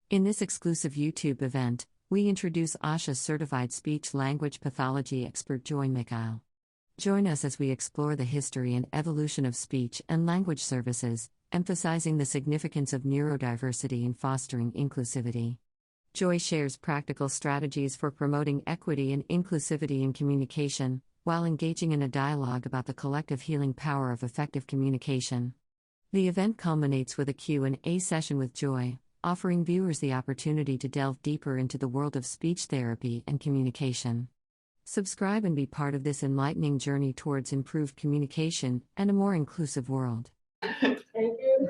In this exclusive YouTube event, we introduce ASHA certified speech language pathology expert Joy Mikhail. Join us as we explore the history and evolution of speech and language services, emphasizing the significance of neurodiversity in fostering inclusivity. Joy shares practical strategies for promoting equity and inclusivity in communication, while engaging in a dialogue about the collective healing power of effective communication. The event culminates with a Q&A session with Joy, offering viewers the opportunity to delve deeper into the world of speech therapy and communication. Subscribe and be part of this enlightening journey towards improved communication and a more inclusive world. Thank you.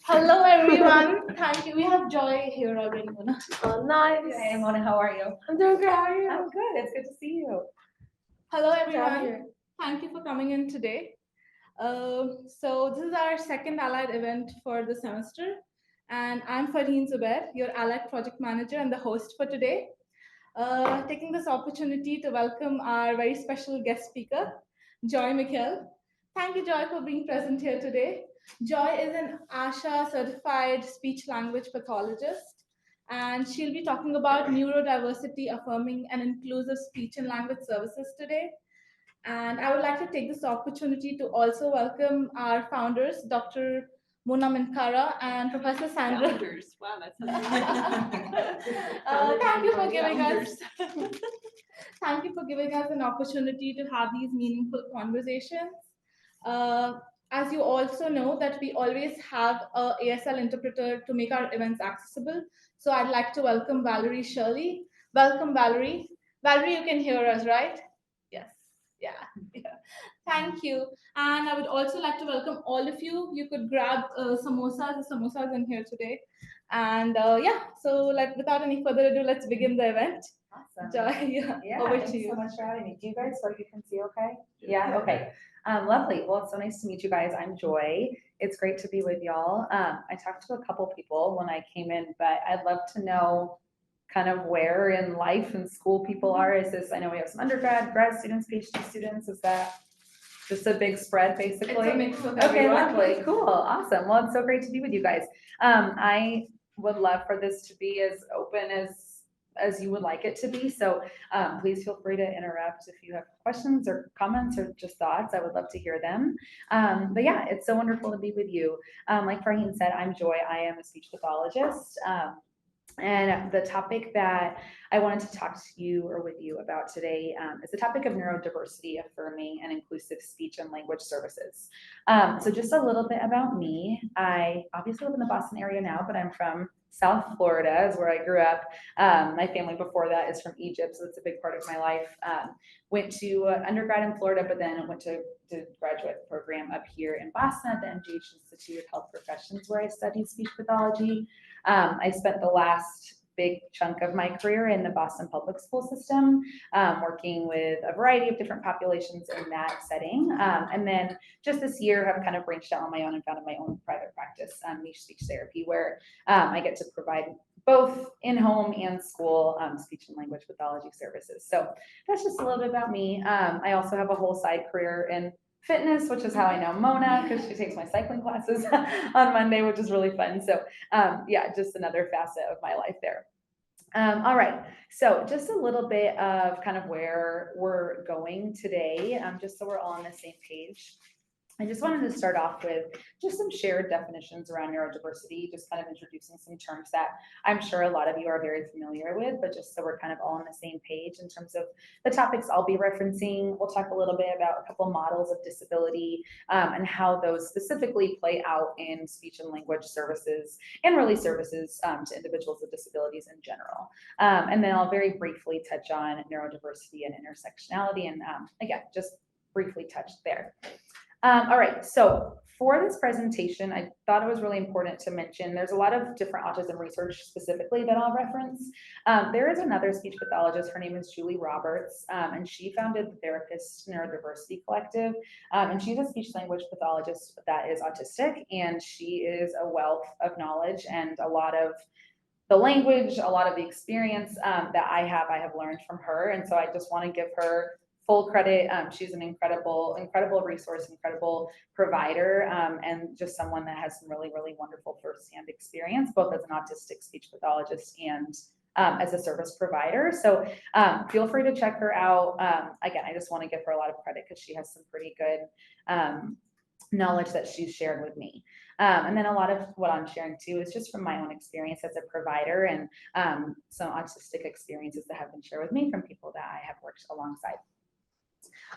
Hello, everyone. Thank you. We have Joy here already, Mona. Oh, nice. Hey, Mona, how are you? I'm doing great. How are you? I'm good. It's good to see you. Hello, everyone. Thank you for coming in today. So this is our second Allied event for the semester, and I'm Farheen Zubair, your Allied Project Manager and the host for today. Taking this opportunity to welcome our very special guest speaker, Joy Mikhail. Thank you, Joy, for being present here today. Joy is an ASHA certified speech language pathologist, and she'll be talking about neurodiversity, affirming, and inclusive speech and language services today. And I would like to take this opportunity to also welcome our founders, Dr. Mona Minkara and Professor Sandra. Founders. Wow, that's Thank you for giving us. Thank you for giving us an opportunity to have these meaningful conversations. As you also know, that we always have a ASL interpreter to make our events accessible. So I'd like to welcome Valerie Shirley. Welcome, Valerie. Valerie, you can hear us, right? Yes. Yeah. Thank you. And I would also like to welcome all of you. You could grab samosas in here today. And so without any further ado, let's begin the event. Awesome. Joy, over thanks to you. so much for having me. Do you guys, so you can see okay? Yeah, okay. Lovely. Well, it's so nice to meet you guys. I'm Joy. It's great to be with y'all. I talked to a couple people when I came in, but I'd love to know kind of where in life and school people are. Is this, I know we have some undergrad, grad students, PhD students. Is that just a big spread, basically? It's a mix of Okay, everyone. lovely, cool, awesome. Well, it's so great to be with you guys. I would love for this to be as open as you would like it to be. So please feel free to interrupt if you have questions or comments or just thoughts. I would love to hear them. But yeah, it's so wonderful to be with you. Like Farheen said, I'm Joy. I am a speech pathologist. And the topic that I wanted to talk to you or with you about today is the topic of neurodiversity, affirming, and inclusive speech and language services. So just a little bit about me. I obviously live in the Boston area now, but I'm from South Florida is where I grew up. My family before that is from Egypt, so it's a big part of my life. Went to undergrad in Florida, but then went to graduate program up here in Boston at the MGH Institute of Health Professions, where I studied speech pathology. I spent the last big chunk of my career in the Boston public school system, working with a variety of different populations in that setting. And then just this year have kind of branched out on my own and founded my own private practice, niche speech therapy, where I get to provide both in-home and school speech and language pathology services. So that's just a little bit about me. I also have a whole side career in fitness, which is how I know Mona, because she takes my cycling classes on Monday, which is really fun. So yeah, just another facet of my life there. All right, so just a little bit of kind of where we're going today, just so we're all on the same page. I just wanted to start off with just some shared definitions around neurodiversity, just kind of introducing some terms that I'm sure a lot of you are very familiar with, but just so we're kind of all on the same page in terms of the topics I'll be referencing. We'll talk a little bit about a couple models of disability and how those specifically play out in speech and language services and really services to individuals with disabilities in general. And then I'll very briefly touch on neurodiversity and intersectionality and again, just briefly touch there. All right, so for this presentation, I thought it was really important to mention there's a lot of different autism research specifically that I'll reference. There is another speech pathologist, her name is Julie Roberts, and she founded the Therapist Neurodiversity Collective, and she's a speech language pathologist that is autistic, and she is a wealth of knowledge and a lot of the language, a lot of the experience that I have learned from her, and so I just want to give her full credit. She's an incredible resource, incredible provider, and just someone that has some really, really wonderful firsthand experience, both as an autistic speech pathologist and as a service provider. So feel free to check her out. Again, I just want to give her a lot of credit because she has some pretty good knowledge that she's shared with me. And then a lot of what I'm sharing too is just from my own experience as a provider and some autistic experiences that have been shared with me from people that I have worked alongside.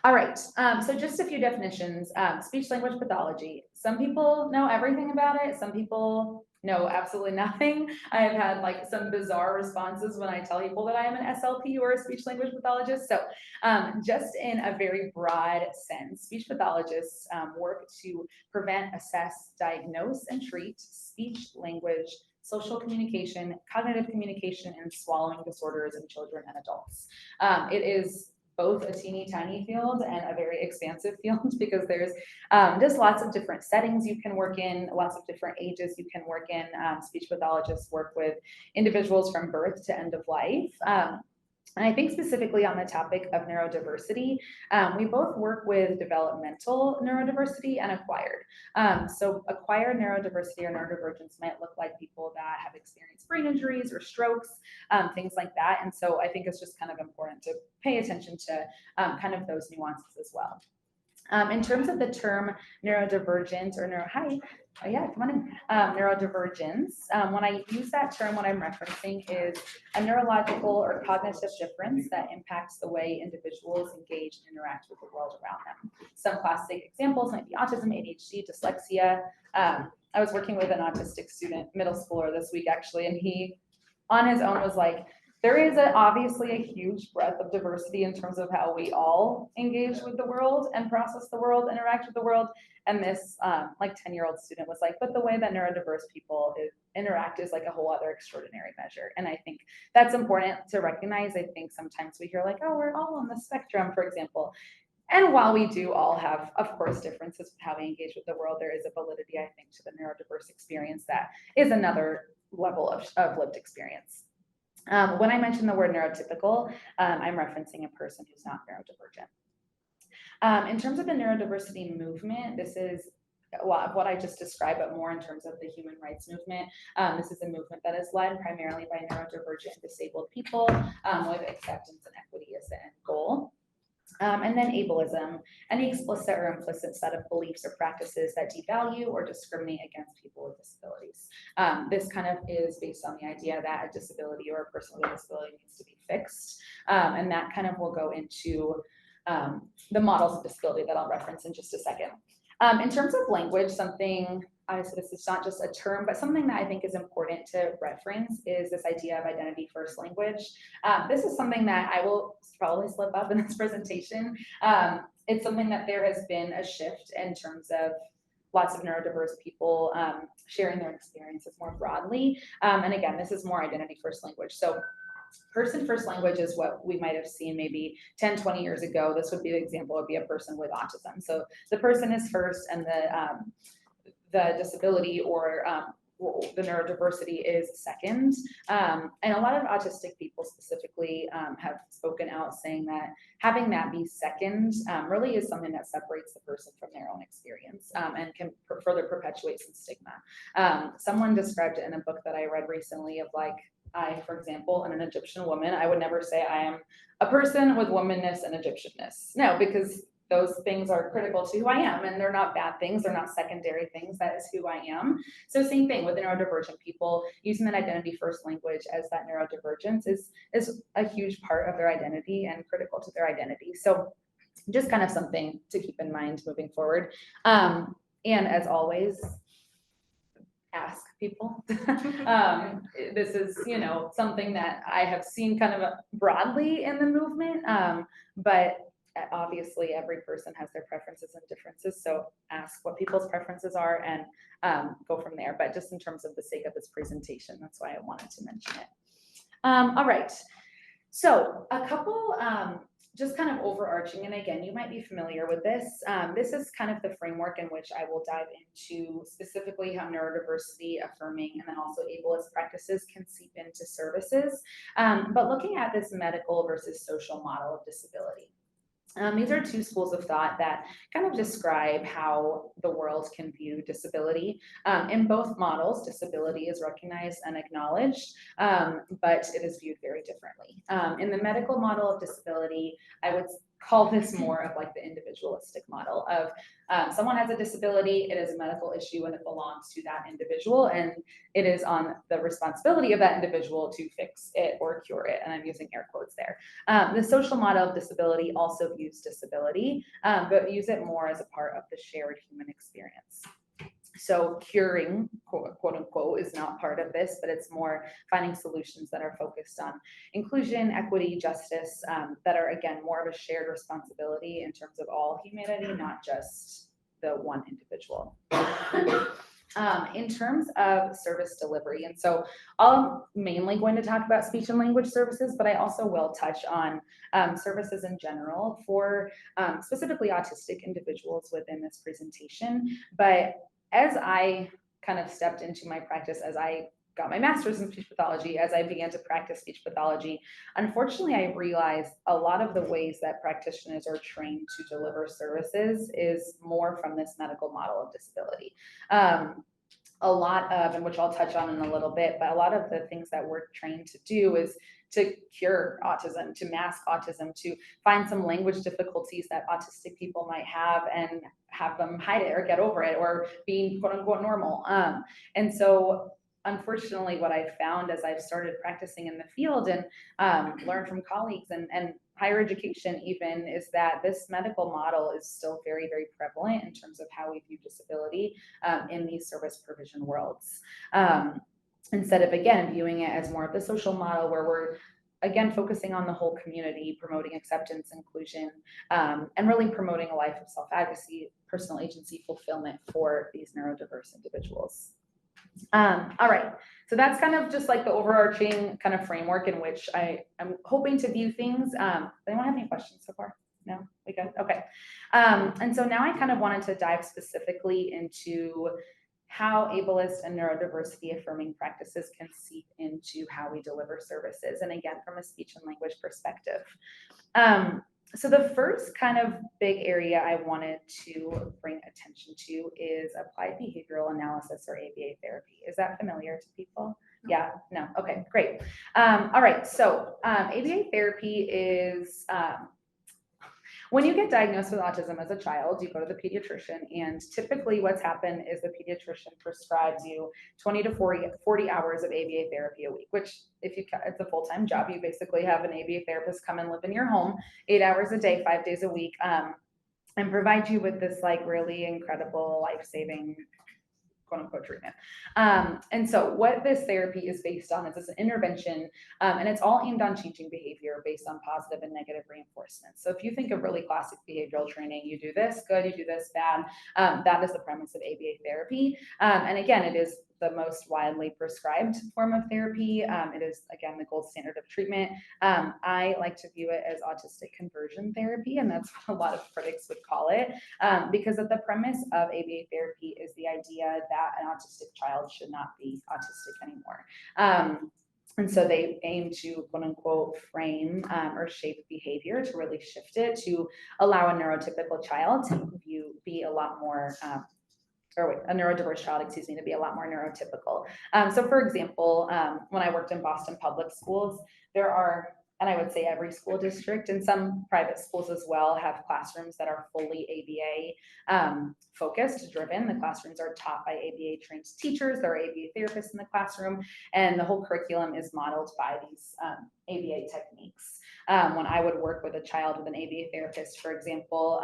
All right, so just a few definitions. Speech language pathology. Some people know everything about it. Some people know absolutely nothing. I have had like some bizarre responses when I tell people that I am an SLP or a speech language pathologist. So just in a very broad sense, speech pathologists work to prevent, assess, diagnose, and treat speech, language, social communication, cognitive communication, and swallowing disorders in children and adults. It is both a teeny tiny field and a very expansive field because there's just lots of different settings you can work in, lots of different ages you can work in. Speech pathologists work with individuals from birth to end of life. And I think specifically on the topic of neurodiversity, we both work with developmental neurodiversity and acquired. So acquired neurodiversity or neurodivergence might look like people that have experienced brain injuries or strokes, things like that. And so I think it's just kind of important to pay attention to kind of those nuances as well. In terms of the term neurodivergent or neurodivergence, when I use that term, what I'm referencing is a neurological or cognitive difference that impacts the way individuals engage and interact with the world around them. Some classic examples might be autism, ADHD, dyslexia. I was working with an autistic student, middle schooler this week actually, and he on his own was like, there is obviously a huge breadth of diversity in terms of how we all engage with the world and process the world, interact with the world. And this like 10-year-old student was like, but the way that neurodiverse people interact is like a whole other extraordinary measure. And I think that's important to recognize. I think sometimes we hear like, oh, we're all on the spectrum, for example. And while we do all have, of course, differences with how we engage with the world, there is a validity, I think, to the neurodiverse experience that is another level of lived experience. When I mention the word neurotypical, I'm referencing a person who's not neurodivergent. In terms of the neurodiversity movement, this is a lot of what I just described, but more in terms of the human rights movement. This is a movement that is led primarily by neurodivergent and disabled people with acceptance and equity as the end goal. And then ableism, any explicit or implicit set of beliefs or practices that devalue or discriminate against people with disabilities. This kind of is based on the idea that a disability or a person with a disability needs to be fixed. And that kind of will go into the models of disability that I'll reference in just a second. In terms of language, something, obviously this is not just a term, but something that I think is important to reference is this idea of identity first language. This is something that I will probably slip up in this presentation. It's something that there has been a shift in terms of lots of neurodiverse people sharing their experiences more broadly. And again, this is more identity first language. So person first language is what we might have seen maybe 10, 20 years ago. This would be the example, would be a person with autism. So the person is first and the disability or the neurodiversity is second. And a lot of autistic people specifically have spoken out saying that having that be second really is something that separates the person from their own experience and can further perpetuate some stigma. Someone described it in a book that I read recently of like, I, for example, am an Egyptian woman. I would never say I am a person with womanness and Egyptianness. No, because those things are critical to who I am and they're not bad things. They're not secondary things. That is who I am. So same thing with neurodivergent people, using that identity first language as that neurodivergence is a huge part of their identity and critical to their identity. So just kind of something to keep in mind moving forward. And as always, ask people. This is, something that I have seen kind of broadly in the movement, but obviously every person has their preferences and differences. So ask what people's preferences are and go from there. But just in terms of the sake of this presentation, that's why I wanted to mention it. All right. So a couple just kind of overarching, and again, you might be familiar with this. This is kind of the framework in which I will dive into specifically how neurodiversity, affirming, and then also ableist practices can seep into services. But looking at this medical versus social model of disability. These are two schools of thought that kind of describe how the world can view disability. In both models, disability is recognized and acknowledged, but it is viewed very differently. In the medical model of disability, I would call this more of like the individualistic model of someone has a disability, it is a medical issue and it belongs to that individual, and it is on the responsibility of that individual to fix it or cure it, and I'm using air quotes there. The social model of disability also views disability, but views it more as a part of the shared human experience. So curing, quote unquote, is not part of this, but it's more finding solutions that are focused on inclusion, equity, justice, that are, again, more of a shared responsibility in terms of all humanity, not just the one individual. In terms of service delivery, and so I'm mainly going to talk about speech and language services, but I also will touch on services in general for specifically autistic individuals within this presentation. But as I kind of stepped into my practice, as I got my master's in speech pathology, as I began to practice speech pathology, unfortunately, I realized a lot of the ways that practitioners are trained to deliver services is more from this medical model of disability. A lot of, and which I'll touch on in a little bit, but a lot of the things that we're trained to do is to cure autism, to mask autism, to find some language difficulties that autistic people might have and have them hide it or get over it or being quote unquote normal. And so unfortunately, what I've found as I've started practicing in the field and learned from colleagues and higher education even, is that this medical model is still very, very prevalent in terms of how we view disability in these service provision worlds. Instead of, again, viewing it as more of the social model where we're, again, focusing on the whole community, promoting acceptance, inclusion, and really promoting a life of self-advocacy, personal agency, fulfillment for these neurodiverse individuals. All right, so that's kind of just like the overarching kind of framework in which I'm hoping to view things. Does anyone have any questions so far? No, we good? Okay. And so now I kind of wanted to dive specifically into how ableist and neurodiversity affirming practices can seep into how we deliver services, and again, from a speech and language perspective. So the first kind of big area I wanted to bring attention to is applied behavioral analysis, or ABA therapy. Is that familiar to people? Yeah, no, okay, great. All right, so ABA therapy is, when you get diagnosed with autism as a child, you go to the pediatrician, and typically what's happened is the pediatrician prescribes you 20 to 40 hours of ABA therapy a week, which if you, it's a full-time job, you basically have an ABA therapist come and live in your home 8 hours a day, 5 days a week, and provide you with this like really incredible life-saving quote unquote treatment. And so what this therapy is based on is this intervention, and it's all aimed on changing behavior based on positive and negative reinforcement. So if you think of really classic behavioral training, you do this, good, you do this, bad, that is the premise of ABA therapy. And again, it is the most widely prescribed form of therapy. It is, again, the gold standard of treatment. I like to view it as autistic conversion therapy, and that's what a lot of critics would call it, because of the premise of ABA therapy is the idea that an autistic child should not be autistic anymore. And so they aim to quote unquote frame or shape behavior to really shift it to allow a neurotypical child to be a lot more a neurodiverse child, excuse me, to be a lot more neurotypical. So for example, when I worked in Boston public schools, there are, and I would say every school district and some private schools as well, have classrooms that are fully ABA focused, driven. The classrooms are taught by ABA trained teachers. There are ABA therapists in the classroom, and the whole curriculum is modeled by these ABA techniques. When I would work with a child with an ABA therapist, for example,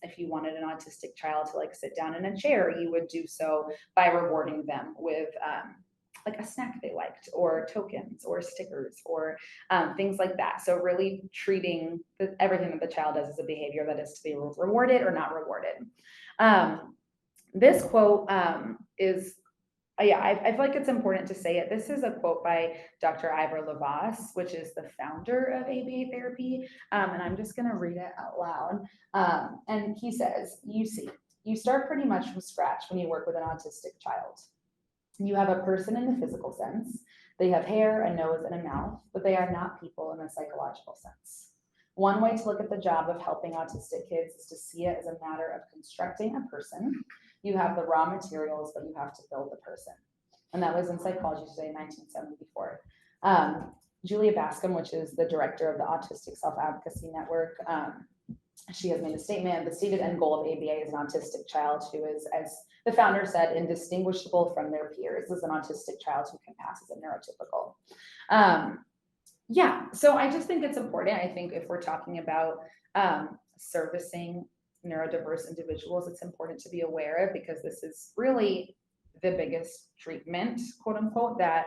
if you wanted an autistic child to like sit down in a chair, you would do so by rewarding them with like a snack they liked, or tokens, or stickers, or things like that. So really treating everything that the child does as a behavior that is to be rewarded or not rewarded. This quote is, I feel like it's important to say it. This is a quote by Dr. Ivor Levas, which is the founder of ABA therapy. And I'm just gonna read it out loud. And he says, you start pretty much from scratch when you work with an autistic child. You have a person in the physical sense. They have hair, a nose, and a mouth, but they are not people in the psychological sense. One way to look at the job of helping autistic kids is to see it as a matter of constructing a person. You have the raw materials, but you have to build the person. And that was in Psychology Today in 1974. Julia Bascom, which is the director of the Autistic Self-Advocacy Network, she has made a statement. The stated end goal of ABA is an autistic child who is, as the founder said, indistinguishable from their peers. This is an autistic child who can pass as a neurotypical. Yeah, so I just think it's important. I think if we're talking about servicing neurodiverse individuals, it's important to be aware of, because this is really the biggest treatment, quote unquote, that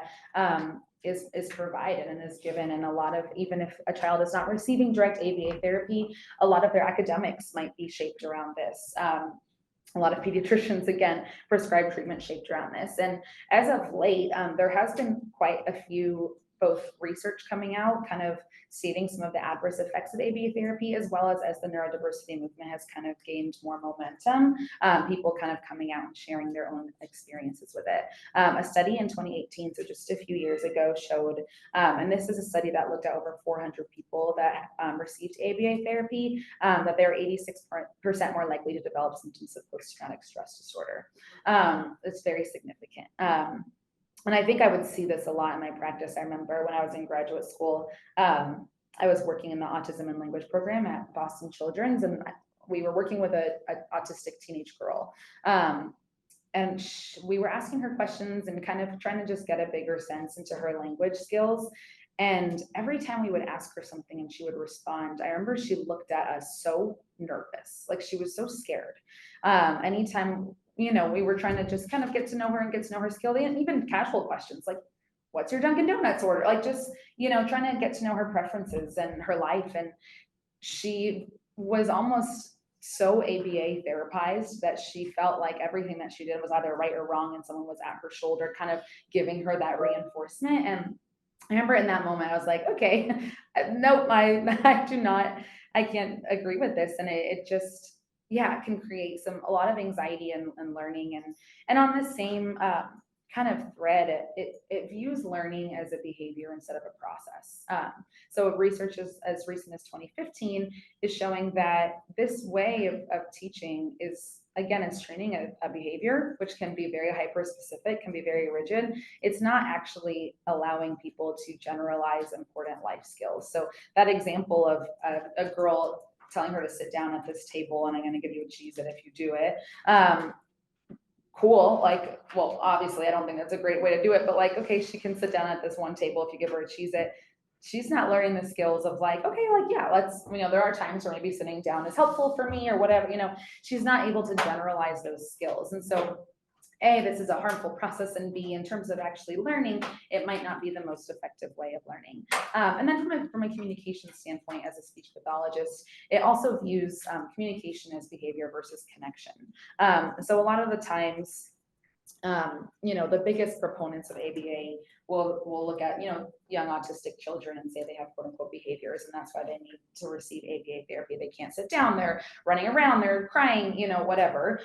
is provided and is given. And a lot of, even if a child is not receiving direct ABA therapy, a lot of their academics might be shaped around this. A lot of pediatricians, again, prescribe treatment shaped around this. And as of late, there has been quite a few both research coming out, kind of stating some of the adverse effects of ABA therapy, as well as the neurodiversity movement has kind of gained more momentum, people kind of coming out and sharing their own experiences with it. A study in 2018, so just a few years ago, showed, and this is a study that looked at over 400 people that received ABA therapy, that they're 86% more likely to develop symptoms of post-traumatic stress disorder. It's very significant. And I think I would see this a lot in my practice. I remember when I was in graduate school, I was working in the autism and language program at Boston Children's, and we were working with an autistic teenage girl. And we were asking her questions and kind of trying to just get a bigger sense into her language skills. And every time we would ask her something and she would respond, I remember she looked at us so nervous, like she was so scared. Anytime, you know, we were trying to just kind of get to know her and get to know her skill, and even casual questions like, what's your Dunkin' Donuts order? Like just, you know, trying to get to know her preferences and her life. And she was almost so ABA therapized that she felt like everything that she did was either right or wrong, and someone was at her shoulder kind of giving her that reinforcement. And I remember in that moment, I was like, okay, nope, I can't agree with this. And it just, yeah, it can create a lot of anxiety and learning. And on the same kind of thread, it views learning as a behavior instead of a process. So research as recent as 2015 is showing that this way of teaching is, again, it's training a behavior, which can be very hyper-specific, can be very rigid. It's not actually allowing people to generalize important life skills. So that example of a girl telling her to sit down at this table and I'm going to give you a Cheez-It if you do it. Cool. Like, well, obviously I don't think that's a great way to do it, but like, okay, she can sit down at this one table if you give her a Cheez-It. She's not learning the skills of like, okay, like, yeah, let's, you know, there are times where maybe sitting down is helpful for me or whatever, you know, she's not able to generalize those skills. And so A, this is a harmful process, and B, in terms of actually learning, it might not be the most effective way of learning. And then from a communication standpoint, as a speech pathologist, it also views communication as behavior versus connection. So a lot of the times, you know, the biggest proponents of ABA will look at, you know, young autistic children and say they have quote unquote behaviors, and that's why they need to receive ABA therapy. They can't sit down, they're running around, they're crying, you know, whatever.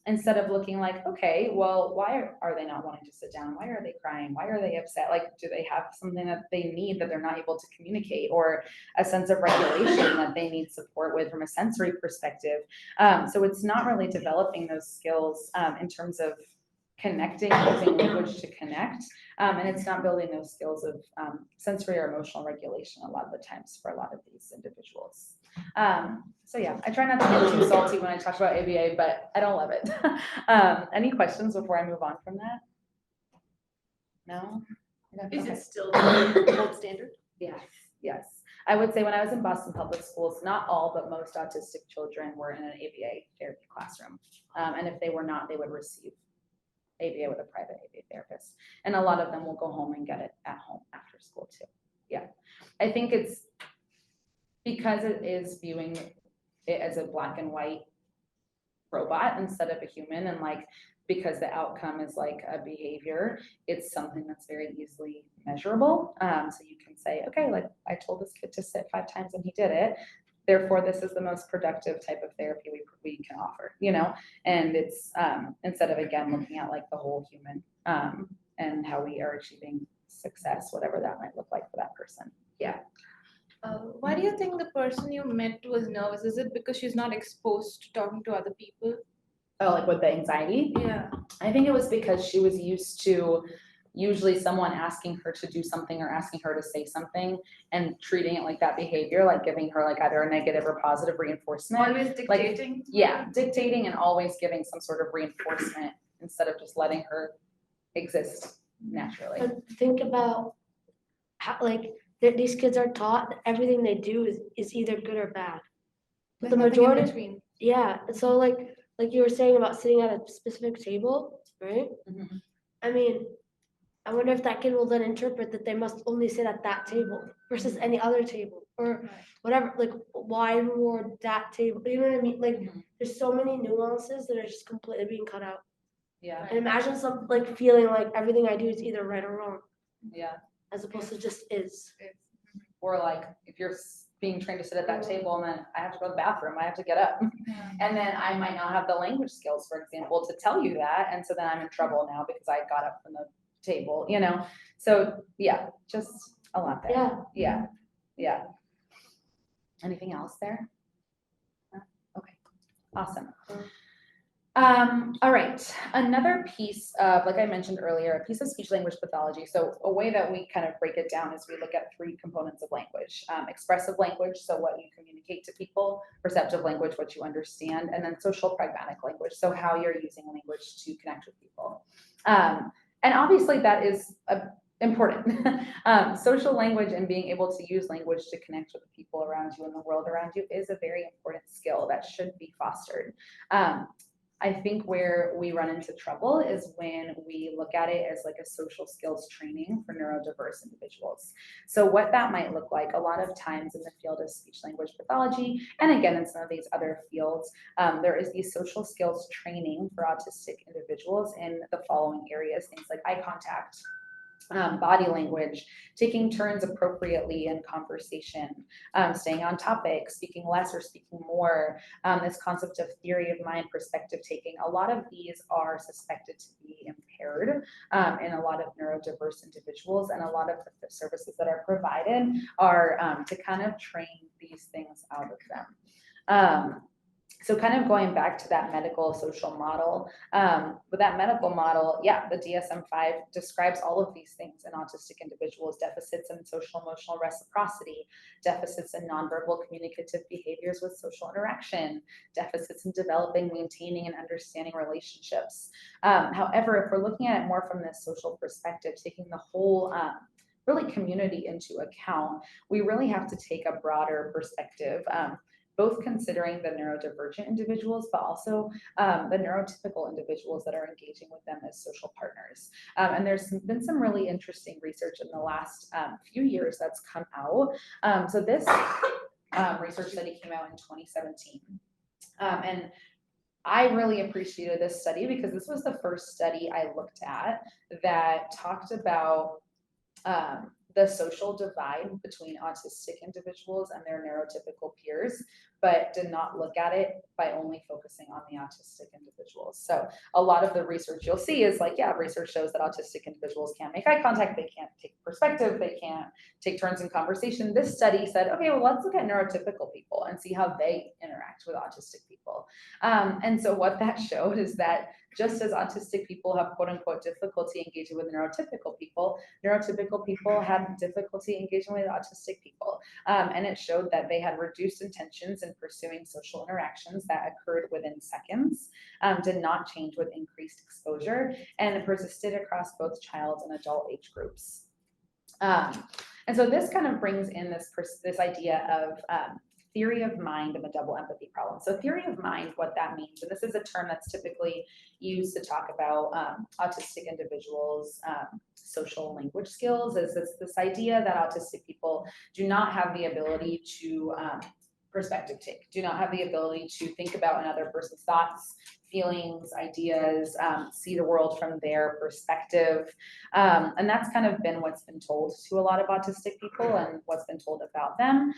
Instead of looking like, okay, well, why are they not wanting to sit down? Why are they crying? Why are they upset? Like, do they have something that they need that they're not able to communicate, or a sense of regulation that they need support with from a sensory perspective? So it's not really developing those skills in terms of connecting, using language to connect, and it's not building those skills of sensory or emotional regulation a lot of the times for a lot of these individuals. So yeah, I try not to get too salty when I talk about ABA, but I don't love it. Any questions before I move on from that? No? Is it still the gold standard? Yes, yes. I would say when I was in Boston Public Schools, not all, but most autistic children were in an ABA therapy classroom. And if they were not, they would receive ABA with a private ABA therapist. And a lot of them will go home and get it at home after school too. Yeah. I think it's because it is viewing it as a black and white robot instead of a human, and like, because the outcome is like a behavior, it's something that's very easily measurable. So you can say, okay, like I told this kid to sit 5 times and he did it. Therefore, this is the most productive type of therapy we can offer, you know? And it's instead of, again, looking at like the whole human and how we are achieving success, whatever that might look like for that person. Yeah. Why do you think the person you met was nervous? Is it because she's not exposed to talking to other people? Oh, like with the anxiety? Yeah. I think it was because she was used to usually someone asking her to do something or asking her to say something and treating it like that behavior, like giving her like either a negative or positive reinforcement. Always dictating? Like, yeah, dictating and always giving some sort of reinforcement instead of just letting her exist naturally. But think about how, like, these kids are taught that everything they do is either good or bad. But the There's nothing in majority, between. yeah. So like you were saying about sitting at a specific table, right? Mhm. I mean, I wonder if that kid will then interpret that they must only sit at that table versus any other table or whatever. Like, why more that table? You know what I mean? Like, Mhm. there's so many nuances that are just completely being cut out. Yeah, And imagine some like feeling like everything I do is either right or wrong, yeah. as opposed to just is. Or like if you're being trained to sit at that table and then I have to go to the bathroom, I have to get up. And then I might not have the language skills, for example, to tell you that. And so then I'm in trouble now because I got up from the table, you know? So yeah, just a lot there. Yeah. Yeah, yeah. Anything else there? No? Okay, awesome. All right, another piece of, like I mentioned earlier, a piece of speech language pathology. So a way that we kind of break it down is we look at three components of language. Expressive language, so what you communicate to people, perceptive language, what you understand, and then social pragmatic language, so how you're using language to connect with people. And obviously that is important. Social language and being able to use language to connect with the people around you and the world around you is a very important skill that should be fostered. I think where we run into trouble is when we look at it as like a social skills training for neurodiverse individuals. So what that might look like a lot of times in the field of speech language pathology, and again in some of these other fields, there is the social skills training for autistic individuals in the following areas, things like eye contact, body language, taking turns appropriately in conversation, staying on topic, speaking less or speaking more, this concept of theory of mind, perspective taking. A lot of these are suspected to be impaired in a lot of neurodiverse individuals, and a lot of the services that are provided are to kind of train these things out of them. So kind of going back to that medical social model, with that medical model, yeah, the DSM-5 describes all of these things in autistic individuals: deficits in social emotional reciprocity, deficits in nonverbal communicative behaviors with social interaction, deficits in developing, maintaining, and understanding relationships. However, if we're looking at it more from this social perspective, taking the whole really community into account, we really have to take a broader perspective, both considering the neurodivergent individuals, but also the neurotypical individuals that are engaging with them as social partners. And there's been some really interesting research in the last few years that's come out. So this research study came out in 2017. And I really appreciated this study because this was the first study I looked at that talked about the social divide between autistic individuals and their neurotypical peers, but did not look at it by only focusing on the autistic individuals. So a lot of the research you'll see is like, yeah, research shows that autistic individuals can't make eye contact, they can't take perspective, they can't take turns in conversation. This study said, okay, well, let's look at neurotypical people and see how they interact with autistic people. And so what that showed is that just as autistic people have quote unquote difficulty engaging with neurotypical people had difficulty engaging with autistic people. And it showed that they had reduced intentions in pursuing social interactions that occurred within seconds, did not change with increased exposure, and persisted across both child and adult age groups. And so this kind of brings in this idea of theory of mind and the double empathy problem. So theory of mind, what that means, and this is a term that's typically used to talk about autistic individuals' social language skills, is this idea that autistic people do not have the ability to perspective take, do not have the ability to think about another person's thoughts, feelings, ideas, see the world from their perspective. And that's kind of been what's been told to a lot of autistic people and what's been told about them.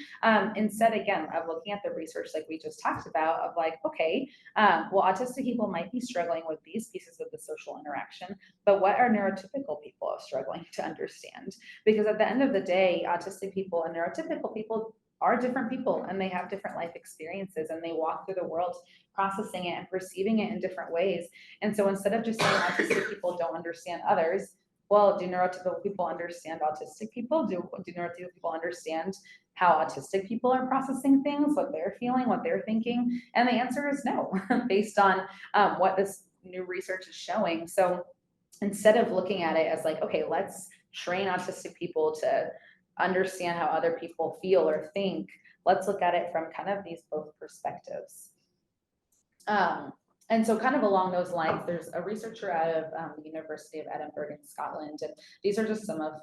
Instead, again, of looking at the research like we just talked about of like, okay, well, autistic people might be struggling with these pieces of the social interaction, but what are neurotypical people struggling to understand? Because at the end of the day, autistic people and neurotypical people are different people and they have different life experiences and they walk through the world processing it and perceiving it in different ways. And so instead of just saying autistic people don't understand others, well, do neurotypical people understand autistic people? Do neurotypical people understand how autistic people are processing things, what they're feeling, what they're thinking? And the answer is no, based on what this new research is showing. So instead of looking at it as like, okay, let's train autistic people to understand how other people feel or think, let's look at it from kind of these both perspectives. And so kind of along those lines, there's a researcher out of the University of Edinburgh in Scotland, and these are just some of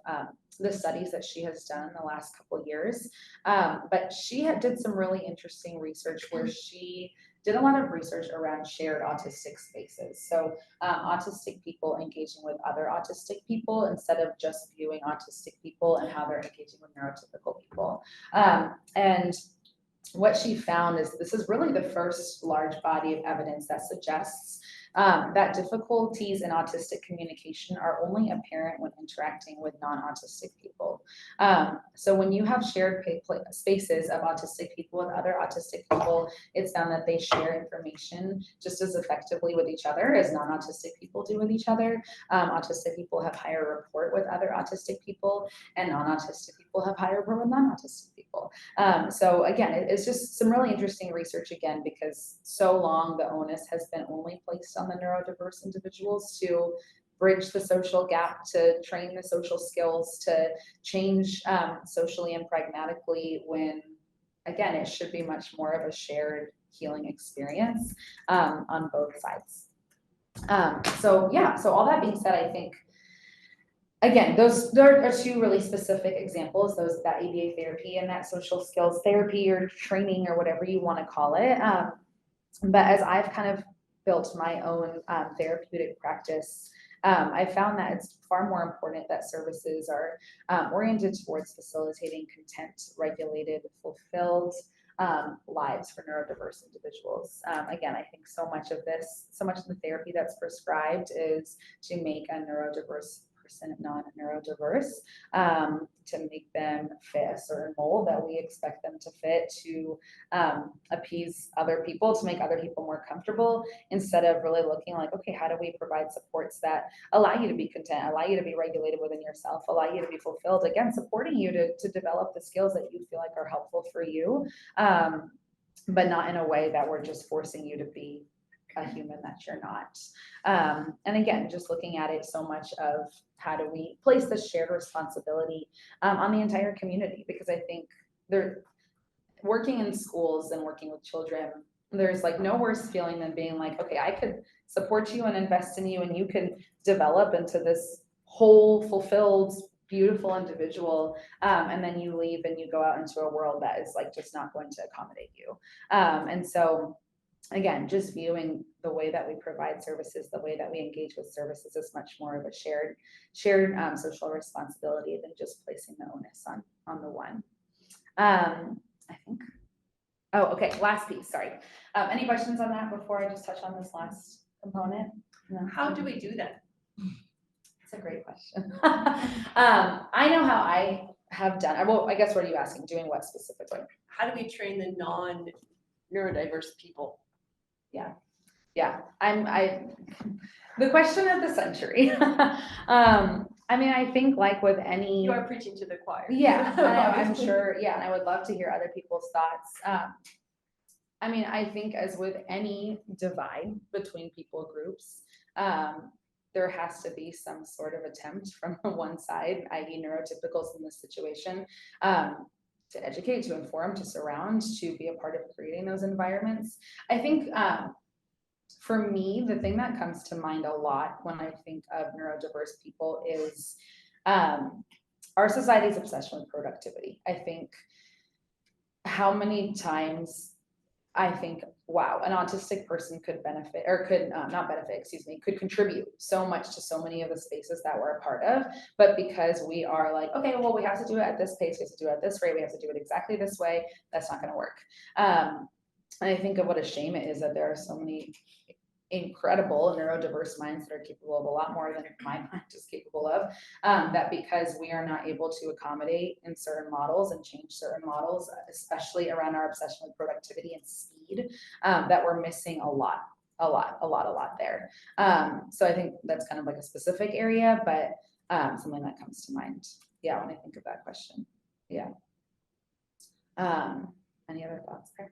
the studies that she has done in the last couple of years. But she did some really interesting research where she did a lot of research around shared autistic spaces. So autistic people engaging with other autistic people instead of just viewing autistic people and how they're engaging with neurotypical people. And what she found is this is really the first large body of evidence that suggests that difficulties in autistic communication are only apparent when interacting with non-autistic people. So when you have shared spaces of autistic people with other autistic people, it's found that they share information just as effectively with each other as non-autistic people do with each other. Autistic people have higher rapport with other autistic people, and non-autistic people have higher rapport with non-autistic people. So again, it's just some really interesting research again, because so long the onus has been only placed on the neurodiverse individuals to bridge the social gap, to train the social skills, to change socially and pragmatically, when again, it should be much more of a shared healing experience on both sides. So all that being said, I think again, there are two really specific examples, that ABA therapy and that social skills therapy or training or whatever you want to call it. But as I've kind of built my own therapeutic practice, I found that it's far more important that services are oriented towards facilitating content, regulated, fulfilled lives for neurodiverse individuals. Again, I think so much of the therapy that's prescribed is to make a neurodiverse person non-neurodiverse, to make them fit a certain mold that we expect them to fit, to appease other people, to make other people more comfortable, instead of really looking like, okay, how do we provide supports that allow you to be content, allow you to be regulated within yourself, allow you to be fulfilled, again, supporting you to develop the skills that you feel like are helpful for you, but not in a way that we're just forcing you to be a human that you're not. And again, just looking at it so much of how do we place the shared responsibility on the entire community, because I think they're working in schools and working with children, there's like no worse feeling than being like, okay, I could support you and invest in you and you can develop into this whole, fulfilled, beautiful individual, and then you leave and you go out into a world that is like just not going to accommodate you. And so again, just viewing the way that we provide services, the way that we engage with services is much more of a shared social responsibility than just placing the onus on the one. I think. Oh, okay. Last piece. Sorry. Any questions on that before I just touch on this last component? No? How do we do that? That's a great question. I know how I have done. Well, I guess what are you asking? Doing what specifically? How do we train the non-neurodiverse people? Yeah, the question of the century. I mean, I think like with any. You are preaching to the choir. Yeah, I'm sure. Yeah, and I would love to hear other people's thoughts. I mean, I think as with any divide between people groups, there has to be some sort of attempt from one side, i.e. neurotypicals in this situation, to educate, to inform, to surround, to be a part of creating those environments. I think for me, the thing that comes to mind a lot when I think of neurodiverse people is our society's obsession with productivity. I think how many times I think, wow, an autistic person could benefit, or could not benefit, excuse me, could contribute so much to so many of the spaces that we're a part of. But because we are like, okay, well, we have to do it at this pace, we have to do it at this rate, we have to do it exactly this way, that's not going to work. And I think of what a shame it is that there are so many incredible neurodiverse minds that are capable of a lot more than my mind is capable of, that because we are not able to accommodate in certain models and change certain models, especially around our obsession with productivity and speed, that we're missing a lot there. So I think that's kind of like a specific area, but something that comes to mind, yeah, when I think of that question. Yeah. Any other thoughts there?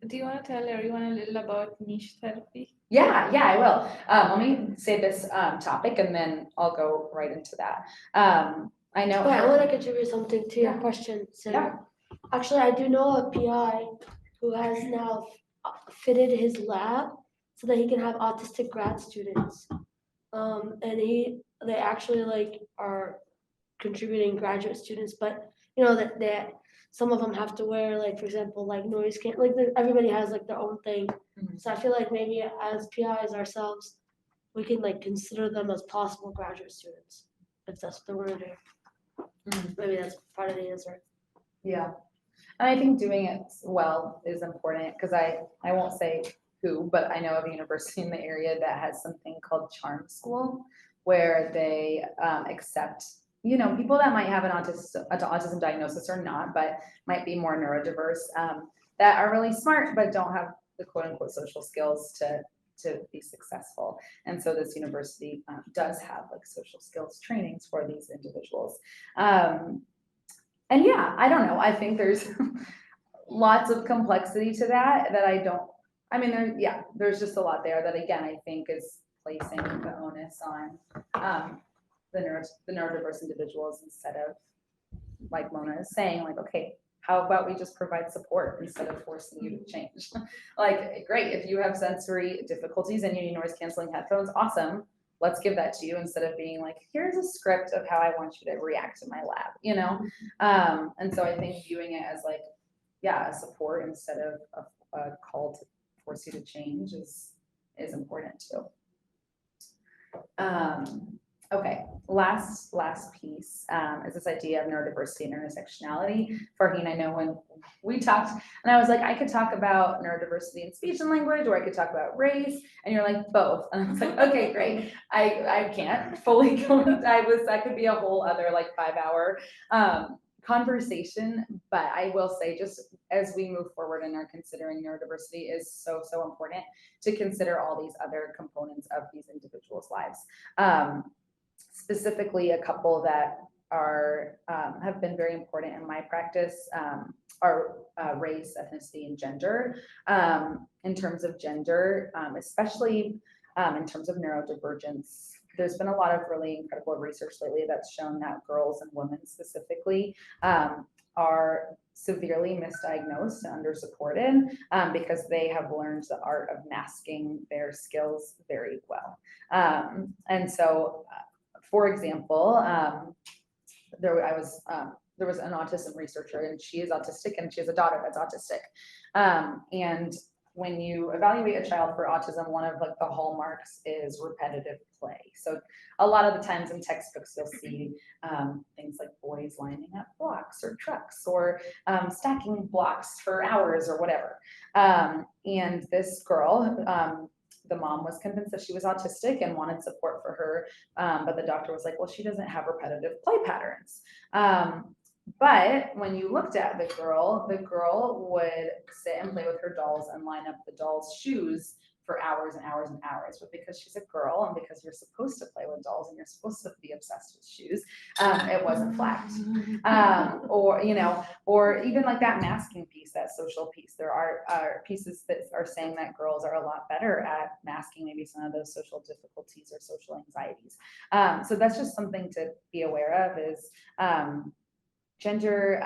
Do you want to tell everyone a little about niche therapy? Yeah, I will. Let me say this topic and then I'll go right into that. I know. I want to contribute something to your question, Sarah. Actually, I do know a PI who has now fitted his lab so that he can have autistic grad students. And they actually like are contributing graduate students, but you know that some of them have to wear, like, for example, like noise can't, like everybody has like their own thing. So I feel like maybe as PIs ourselves, we can like consider them as possible graduate students if that's what they want to do. Maybe that's part of the answer. Yeah, and I think doing it well is important because I won't say who, but I know of a university in the area that has something called Charm School, where they accept, you know, people that might have an autism diagnosis or not, but might be more neurodiverse, that are really smart but don't have the quote unquote social skills to be successful. And so this university does have like social skills trainings for these individuals. And yeah, I don't know. I think there's lots of complexity to that there's just a lot there that, again, I think is placing the onus on the neurodiverse individuals instead of, like Mona is saying, like, okay, how about we just provide support instead of forcing you to change? Like, great, if you have sensory difficulties and you need noise canceling headphones, awesome. Let's give that to you instead of being like, here's a script of how I want you to react to my lab, you know? And so I think viewing it as like, yeah, a support instead of a call to force you to change is important too. Okay, last piece is this idea of neurodiversity and intersectionality. Farheen, I know when we talked, and I was like, I could talk about neurodiversity in speech and language, or I could talk about race, and you're like, both. And I was like, okay, great. I can't fully go. That could be a whole other like 5-hour conversation, but I will say, just as we move forward and are considering neurodiversity, is so important to consider all these other components of these individuals' lives. Specifically, a couple that are have been very important in my practice are race, ethnicity, and gender. In terms of gender, especially in terms of neurodivergence, there's been a lot of really incredible research lately that's shown that girls and women specifically are severely misdiagnosed and undersupported because they have learned the art of masking their skills very well. And so, for example, there was an autism researcher, and she is autistic, and she has a daughter that's autistic. And when you evaluate a child for autism, one of like the hallmarks is repetitive play. So a lot of the times in textbooks, you'll see things like boys lining up blocks or trucks, or stacking blocks for hours or whatever. And this girl, the mom was convinced that she was autistic and wanted support for her, but the doctor was like, well, she doesn't have repetitive play patterns. But when you looked at the girl would sit and play with her dolls and line up the dolls' shoes for hours and hours and hours. But because she's a girl, and because you're supposed to play with dolls and you're supposed to be obsessed with shoes, it wasn't flagged. Or even like that masking piece, that social piece. There are pieces that are saying that girls are a lot better at masking maybe some of those social difficulties or social anxieties. So that's just something to be aware of, is gender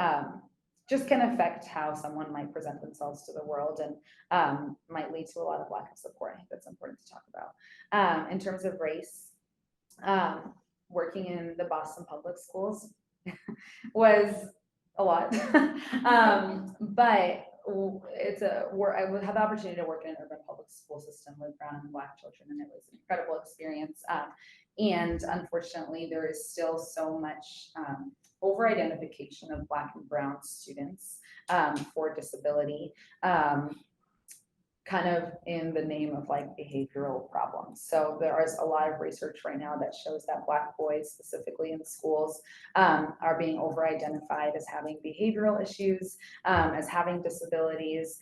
just can affect how someone might present themselves to the world, and might lead to a lot of lack of support. I think that's important to talk about. In terms of race, working in the Boston public schools was a lot. But I would have the opportunity to work in an urban public school system with brown and black children, and it was an incredible experience. And unfortunately, there is still so much over-identification of Black and brown students for disability. kind of in the name of like behavioral problems. So there is a lot of research right now that shows that Black boys, specifically in schools, are being over-identified as having behavioral issues, as having disabilities,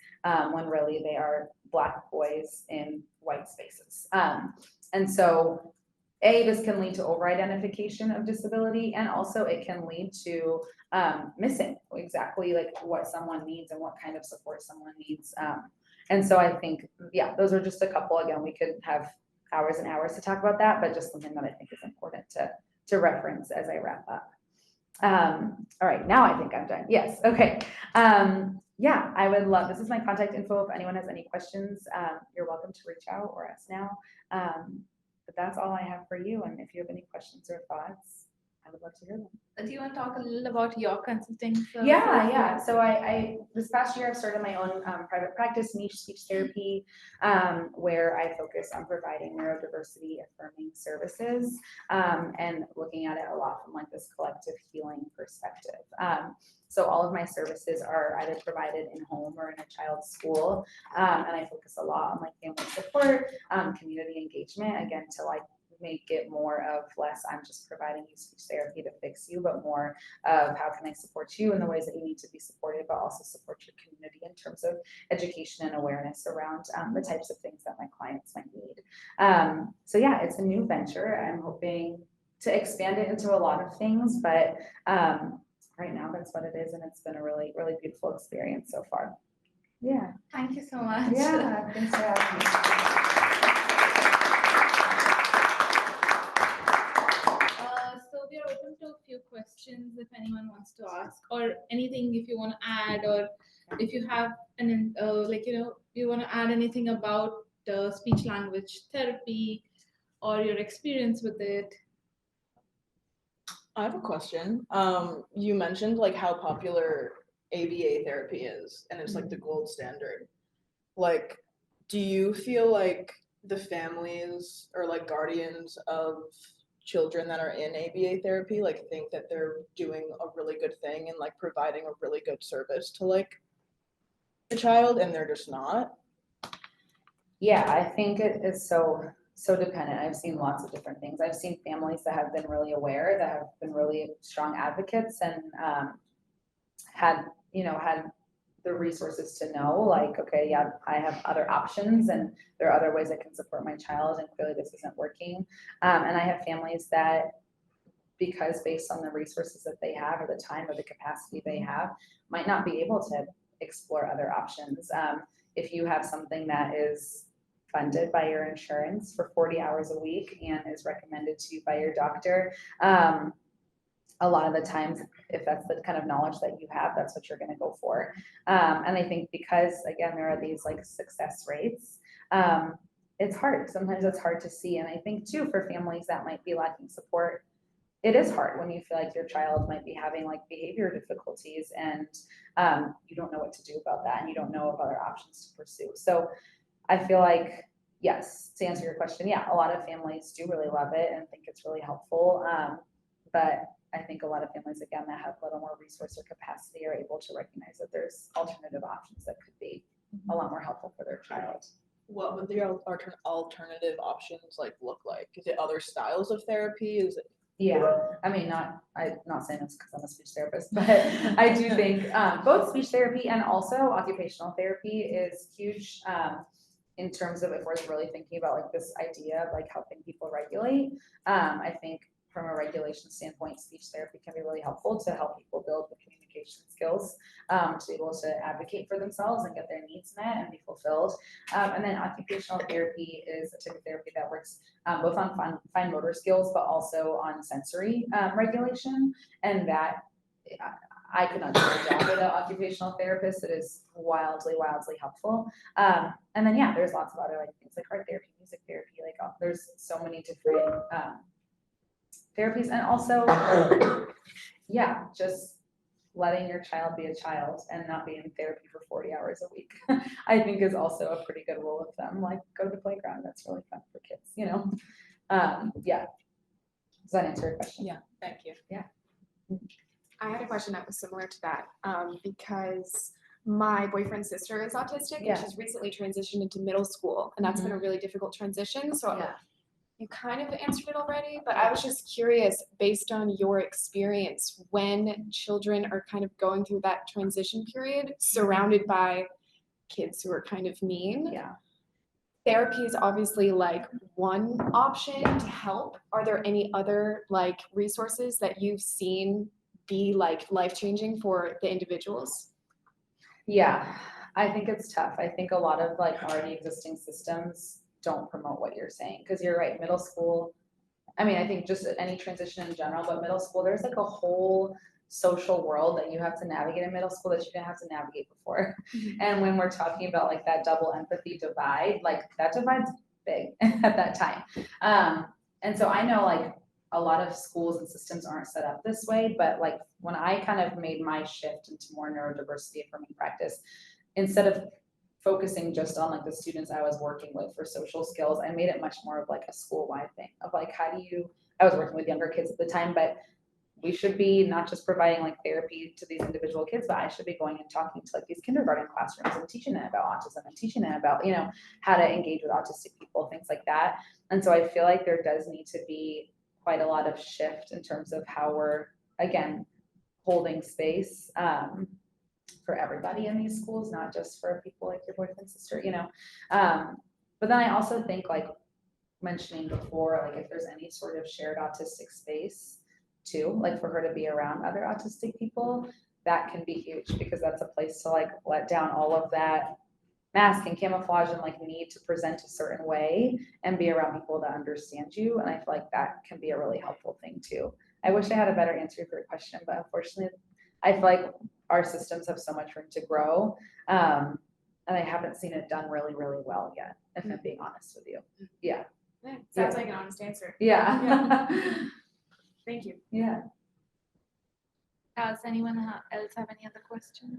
when really they are Black boys in white spaces. And so this can lead to over-identification of disability, and also it can lead to missing exactly like what someone needs and what kind of support someone needs. And so I think, yeah, those are just a couple. Again, we could have hours and hours to talk about that, but just something that I think is important to reference as I wrap up. All right, now I think I'm done. Yes, okay. Yeah, I would love, this is my contact info. If anyone has any questions, you're welcome to reach out or ask now. But that's all I have for you. And if you have any questions or thoughts, I would love to hear them. Do you want to talk a little about your consulting services? Yeah. So I this past year I've started my own private practice, niche speech therapy, where I focus on providing neurodiversity affirming services, and looking at it a lot from like this collective healing perspective. So all of my services are either provided in home or in a child's school, and I focus a lot on like family support, community engagement, again to like make it more of less I'm just providing you speech therapy to fix you, but more of how can I support you in the ways that you need to be supported, but also support your community in terms of education and awareness around the types of things that my clients might need. So yeah, it's a new venture. I'm hoping to expand it into a lot of things, but right now that's what it is, and it's been a really, really beautiful experience so far. Yeah. Thank you so much. Yeah, thanks for having me. We are open to a few questions if anyone wants to ask, or anything if you want to add, or if you have an you want to add anything about speech language therapy or your experience with it. I have a question. You mentioned like how popular ABA therapy is, and it's like the gold standard. Like, do you feel like the families or like guardians of children that are in ABA therapy like think that they're doing a really good thing and like providing a really good service to like the child, and they're just not? Yeah, I think it is so dependent. I've seen lots of different things. I've seen families that have been really aware, that have been really strong advocates, and had the resources to know, like, okay, yeah, I have other options and there are other ways I can support my child, and clearly this isn't working. And I have families that, because based on the resources that they have or the time or the capacity they have, might not be able to explore other options. If you have something that is funded by your insurance for 40 hours a week and is recommended to you by your doctor, a lot of the times, if that's the kind of knowledge that you have, that's what you're going to go for. And I think because, again, there are these like success rates, it's hard. Sometimes it's hard to see. And I think too, for families that might be lacking support, it is hard when you feel like your child might be having like behavior difficulties, and you don't know what to do about that, and you don't know of other options to pursue. So I feel like, yes, to answer your question, yeah, a lot of families do really love it and think it's really helpful. But I think a lot of families, again, that have a little more resource or capacity are able to recognize that there's alternative options that could be a lot more helpful for their child. What would the alternative options like look like? Is it other styles of therapy? Is it? Yeah, I mean, I'm not saying this because I'm a speech therapist, but I do think both speech therapy and also occupational therapy is huge in terms of if we're really thinking about like this idea of like helping people regulate. I think from a regulation standpoint, speech therapy can be really helpful to help people build the communication skills to be able to advocate for themselves and get their needs met and be fulfilled. And then occupational therapy is a type of therapy that works both on fine motor skills, but also on sensory regulation. And that I could not do a job with an occupational therapist. It is wildly, wildly helpful. And then, yeah, there's lots of other like things like art therapy, music therapy, like there's so many different therapies. And also, yeah, just letting your child be a child and not be in therapy for 40 hours a week, I think is also a pretty good rule of thumb. Like, go to the playground. That's really fun for kids, you know? Yeah. Does that answer your question? Yeah, thank you. Yeah. I had a question that was similar to that, because my boyfriend's sister is autistic, Yeah. and she's recently transitioned into middle school, and that's been a really difficult transition. So Yeah. you kind of answered it already, but I was just curious, based on your experience, when children are kind of going through that transition period, surrounded by kids who are kind of mean. Yeah. Therapy is obviously like one option to help. Are there any other like resources that you've seen be like life-changing for the individuals? Yeah, I think it's tough. I think a lot of like already existing systems don't promote what you're saying, because you're right, middle school, I mean, I think just any transition in general, but middle school, there's like a whole social world that you have to navigate in middle school that you didn't have to navigate before. And when we're talking about like that double empathy divide, like that divide's big at that time. And so I know like a lot of schools and systems aren't set up this way, but like when I kind of made my shift into more neurodiversity affirming practice, instead of focusing just on like the students I was working with for social skills, I made it much more of like a school-wide thing of like, how do you, I was working with younger kids at the time, but we should be not just providing like therapy to these individual kids, but I should be going and talking to like these kindergarten classrooms and teaching them about autism and teaching them about, you know, how to engage with autistic people, things like that. And so I feel like there does need to be quite a lot of shift in terms of how we're, again, holding space for everybody in these schools, not just for people like your boyfriend's sister, you know. But then I also think like mentioning before, like if there's any sort of shared autistic space too, like for her to be around other autistic people, that can be huge, because that's a place to like let down all of that mask and camouflage and like need to present a certain way and be around people that understand you. And I feel like that can be a really helpful thing too. I wish I had a better answer for your question, but unfortunately, I feel like our systems have so much room to grow. And I haven't seen it done really, really well yet, if I'm being honest with you. Yeah. Sounds like an honest answer. Yeah. Thank you. Yeah. Does anyone else have any other questions?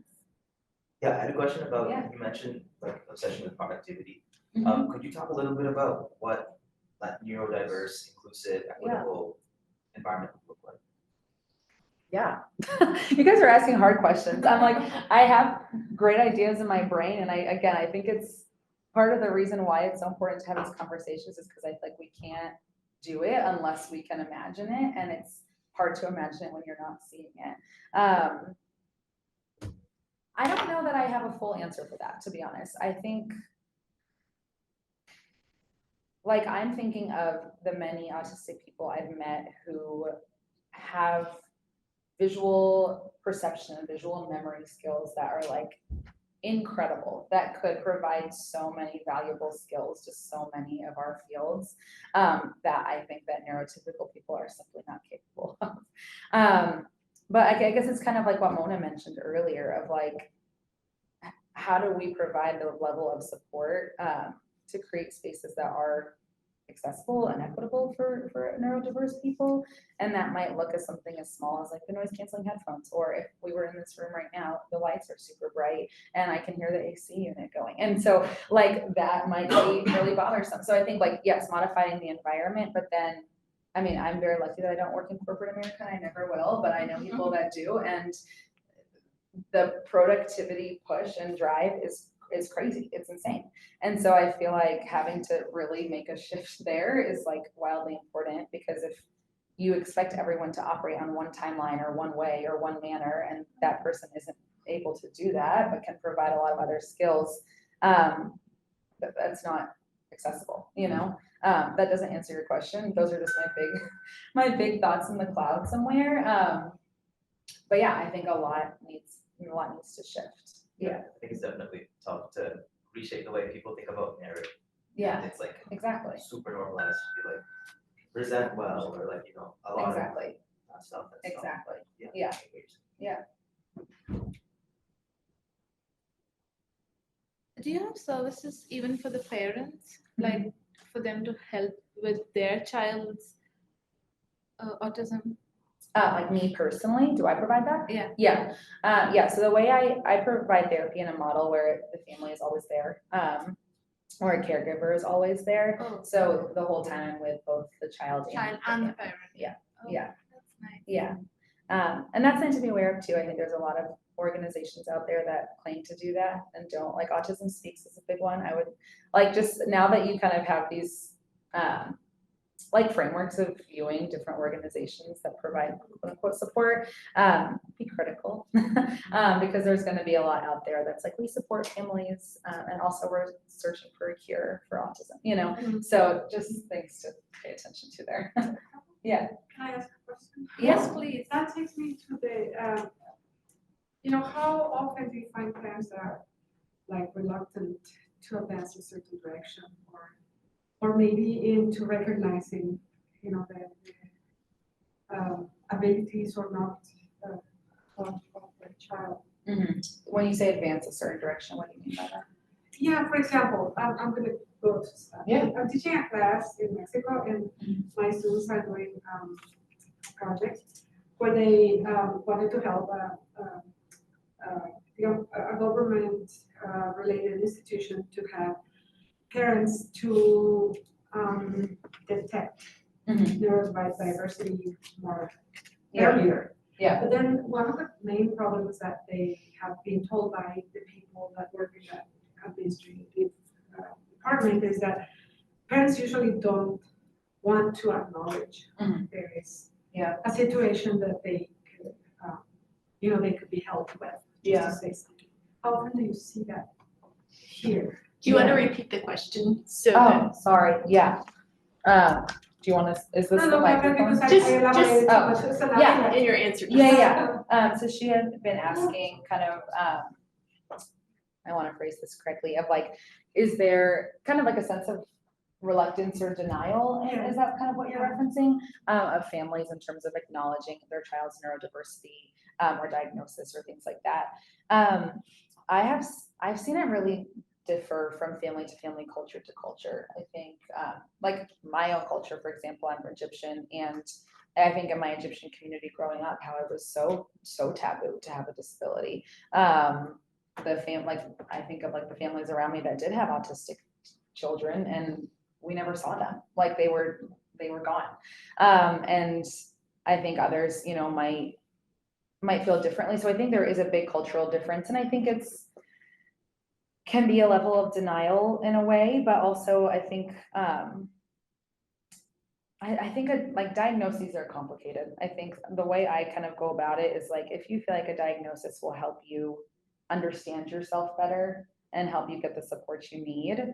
Yeah, I had a question about, Yeah. you mentioned like obsession with productivity. Mhm. Could you talk a little bit about what that neurodiverse, inclusive, equitable environment would look like? Yeah. You guys are asking hard questions. I'm like, I have great ideas in my brain. And I think it's part of the reason why it's so important to have these conversations is because I feel like we can't do it unless we can imagine it. And it's hard to imagine it when you're not seeing it. I don't know that I have a full answer for that, to be honest. I think, like, I'm thinking of the many autistic people I've met who have visual perception and visual memory skills that are like incredible, that could provide so many valuable skills to so many of our fields, that I think that neurotypical people are simply not capable of. But I guess it's kind of like what Mona mentioned earlier of like, how do we provide the level of support to create spaces that are accessible and equitable for neurodiverse people? And that might look as something as small as like the noise canceling headphones, or if we were in this room right now, the lights are super bright and I can hear the AC unit going. And so like that might be really bothersome. So I think like, yes, modifying the environment, but then, I mean, I'm very lucky that I don't work in corporate America and I never will, but I know people that do. And the productivity push and drive is crazy. It's insane. And so I feel like having to really make a shift there is like wildly important, because if you expect everyone to operate on one timeline or one way or one manner, and that person isn't able to do that, but can provide a lot of other skills, that's not accessible, you know? That doesn't answer your question. Those are just my big thoughts in the cloud somewhere. But yeah, I think a lot needs to shift. Yeah. I think it's definitely tough to reshape the way people think about marriage. Yeah, It's like exactly. super normalized to be like present well, or like, you know, a lot Exactly. of that stuff. That's Exactly. Not, Yeah. I get what you're saying. Do you have services even for the parents, like for them to help with their child's autism? Like me personally, do I provide that? Yeah. Yeah. Yeah. So the way I provide therapy in a model where the family is always there, or a caregiver is always there. Oh. So the whole time I'm with both the child Child and the parent. Yeah. Oh, Yeah. That's nice. Yeah. And that's something to be aware of too. I think there's a lot of organizations out there that claim to do that and don't. Like Autism Speaks is a big one. I would like, just now that you kind of have these like frameworks of viewing different organizations that provide quote unquote support, be critical because there's going to be a lot out there that's like, we support families and also we're searching for a cure for autism, you know. So just things to pay attention to there. Yeah. Can I ask a question? Yes, please. That takes me to the, you know, how often do you find parents that are like reluctant to advance in a certain direction, or maybe into recognizing, you know, the abilities or not of the child? When you say advance a certain direction, what do you mean by that? Yeah, for example, I'm going to go to Yeah. I'm teaching a class in Mexico, and my students are doing a project where they wanted to help a government related institution to have parents to detect neurodiversity more earlier. Yeah. But then one of the main problems that they have been told by the people that work in that administrative department is that parents usually don't want to acknowledge there is a situation that they could, you know, they could be helped with. Just to say something. How often do you see that here? Do you want to repeat the question? So Oh, sorry. Yeah. Do you want to, is this the microphone? Because Just- I elaborated too much. So now yeah. I- in your answer. Yeah. So she had been asking kind of, I want to phrase this correctly, of like, is there kind of like a sense of reluctance or denial? Yeah. Is that kind of what you're referencing, of families in terms of acknowledging their child's neurodiversity or diagnosis or things like that? I've seen it really differ from family to family, culture to culture. I think, like my own culture, for example, I'm Egyptian, and I think in my Egyptian community growing up, how it was so taboo to have a disability. Like I think of like the families around me that did have autistic children, and we never saw them. Like they were gone. And I think others, you know, might feel differently. So I think there is a big cultural difference, and I think can be a level of denial in a way, but also I think I think like diagnoses are complicated. I think the way I kind of go about it is like, if you feel like a diagnosis will help you understand yourself better and help you get the support you need,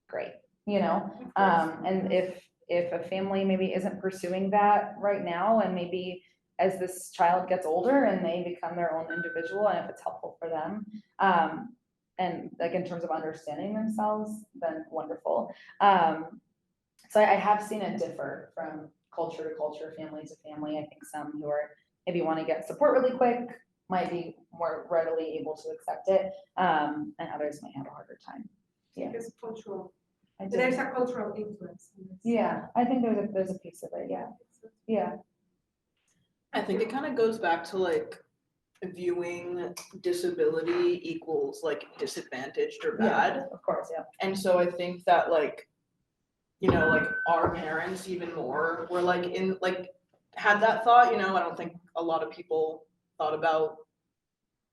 great, you know. And if a family maybe isn't pursuing that right now, and maybe as this child gets older and they become their own individual, and if it's helpful for them, and like in terms of understanding themselves, then wonderful. So I have seen it differ from culture to culture, family to family. I think some who are maybe want to get support really quick might be more readily able to accept it, and others might have a harder time. Yeah, It's cultural. I do. There's a cultural influence in this. Yeah, I think there's a piece of it. Yeah, yeah. I think it kind of goes back to like viewing disability equals like disadvantaged or bad. Yeah, of course, yeah. And so I think that like, you know, like our parents even more were like in like had that thought, you know. I don't think a lot of people thought about,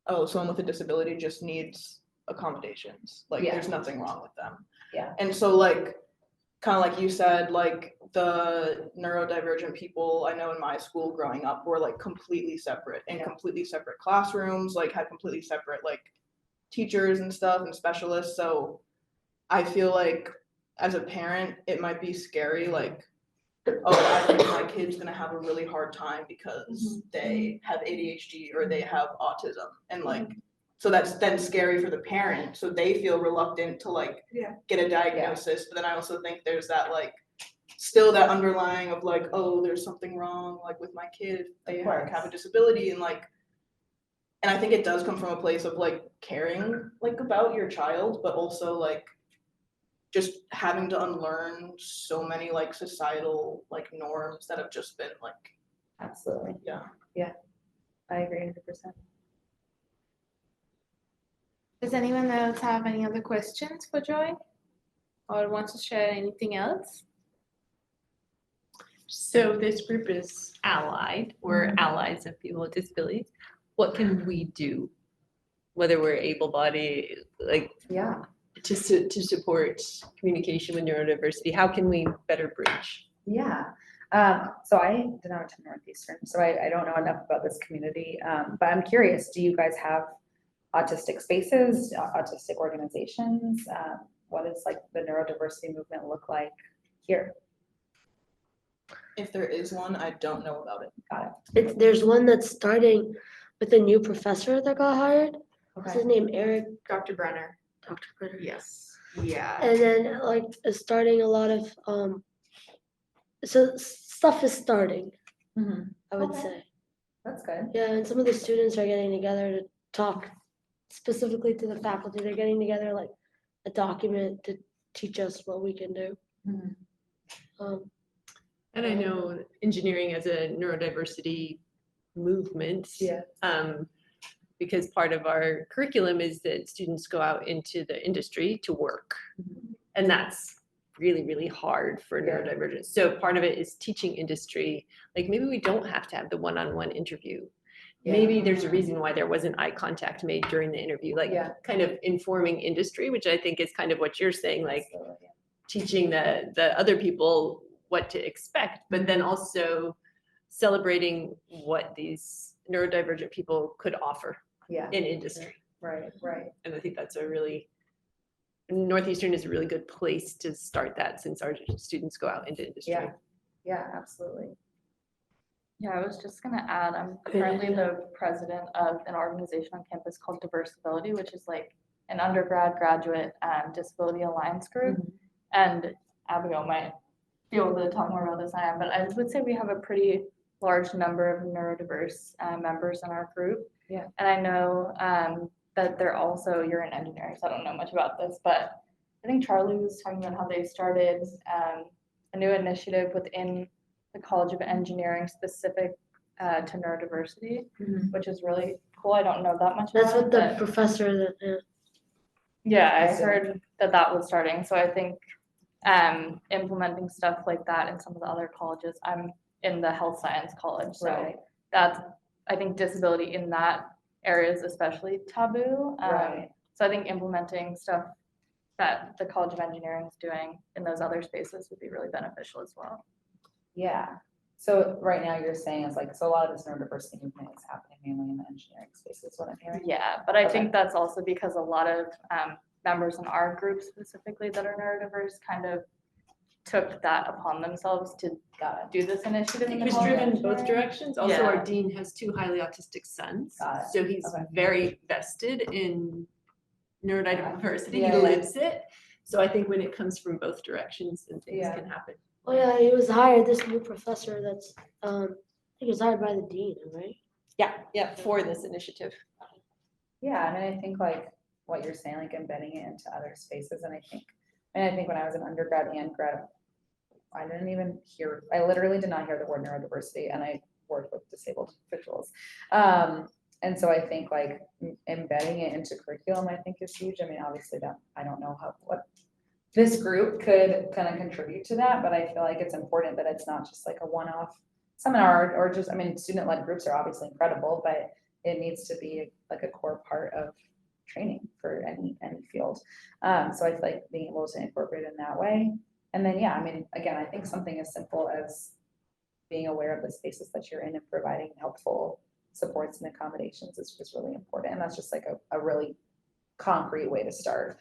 oh, someone with a disability just needs accommodations. Like there's nothing wrong with them. Yeah. And so like kind of like you said, like the neurodivergent people I know in my school growing up were like completely separate in completely separate classrooms, like had completely separate like teachers and stuff and specialists. So I feel like as a parent, it might be scary, like, oh, I think my kid's gonna have a really hard time because they have ADHD or they have autism, and like, so that's then scary for the parent. So they feel reluctant to like get a diagnosis. But then I also think there's that like still that underlying of like, oh, there's something wrong like with my kid if they like have a disability, and like, and I think it does come from a place of like caring like about your child, but also like just having to unlearn so many like societal like norms that have just been like. Absolutely. Yeah. I agree 100%. Does anyone else have any other questions for Joy? Or wants to share anything else? So this group is allied. We're allies of people with disabilities. what can we do, whether we're able-bodied, like Yeah. to support communication with neurodiversity? How can we better bridge? Yeah. So I did not attend Northeastern, so I don't know enough about this community. But I'm curious, do you guys have autistic spaces, autistic organizations? What does like the neurodiversity movement look like here? If there is one, I don't know about it. Got it. There's one that's starting with a new professor that got hired. What's Okay. his name? Eric, Dr. Brenner. Dr. Brenner. Yes. Yeah. And then like is starting a lot of so stuff is starting, Mhm. I would Okay. say. That's good. Yeah, and some of the students are getting together to talk specifically to the faculty. They're getting together like a document to teach us what we can do. Mhm. And I know engineering as a neurodiversity movement. Yeah. Because part of our curriculum is that students go out into the industry to work. Mhm. And that's really, really hard for Yeah. neurodivergence. So part of it is teaching industry, like maybe we don't have to have the one-on-one interview. Yeah. Maybe there's a reason why there wasn't eye contact made during the interview, like Yeah. kind of informing industry, which I think is kind of what you're saying, like Absolutely. teaching the other people what to expect, but then also celebrating what these neurodivergent people could offer Yeah. in industry. Right. Right. And I think that's a really, Northeastern is a really good place to start that since our students go out into industry. Yeah. Yeah. Absolutely. Yeah, I was just gonna add, I'm currently the president of an organization on campus called Diversibility, which is like an undergrad, graduate, disability alliance group. And Abigail might be able to talk more about this than I am, but I would say we have a pretty large number of neurodiverse members in our group. Yeah. And I know that they're also, you're in engineering, so I don't know much about this, but I think Charlie was talking about how they started a new initiative within the College of Engineering specific to neurodiversity, Mhm. which is really cool. I don't know that much That's about what it, the but professor that yeah, I I see. heard that that was starting. So I think implementing stuff like that in some of the other colleges. I'm in the health science college, so Right. that's, I think disability in that area is especially taboo. Right. So I think implementing stuff that the College of Engineering is doing in those other spaces would be really beneficial as well. Yeah. So right now you're saying it's like, so a lot of this neurodiversity movement is happening mainly in the engineering space is what I'm hearing. Yeah, but I Okay. think that's also because a lot of members in our group specifically that are neurodiverse kind of took that upon themselves to Got it. do this initiative. in It the was College of driven both Engineering. directions. Also, our Yeah. dean has two highly autistic sons. Got it. So he's Okay. very vested in neurodiversity. Yeah, He yeah. lives it. So I think when it comes from both directions, then things Yeah. can happen. Oh yeah, he was hired, this new professor that's I think he was hired by the dean, right? Yeah, for this initiative. Yeah, I mean, I think like what you're saying, like embedding it into other spaces, and I think when I was an undergrad and grad, I literally did not hear the word neurodiversity, and I worked with disabled individuals. And so I think like embedding it into curriculum, I think is huge. I mean, obviously that, I don't know what this group could kind of contribute to that, but I feel like it's important that it's not just like a one-off seminar or just, I mean, student-led groups are obviously incredible, but it needs to be like a core part of training for any field. So I feel like being able to incorporate it in that way. And then, yeah, I mean, again, I think something as simple as being aware of the spaces that you're in and providing helpful supports and accommodations is just really important. And that's just like a really concrete way to start.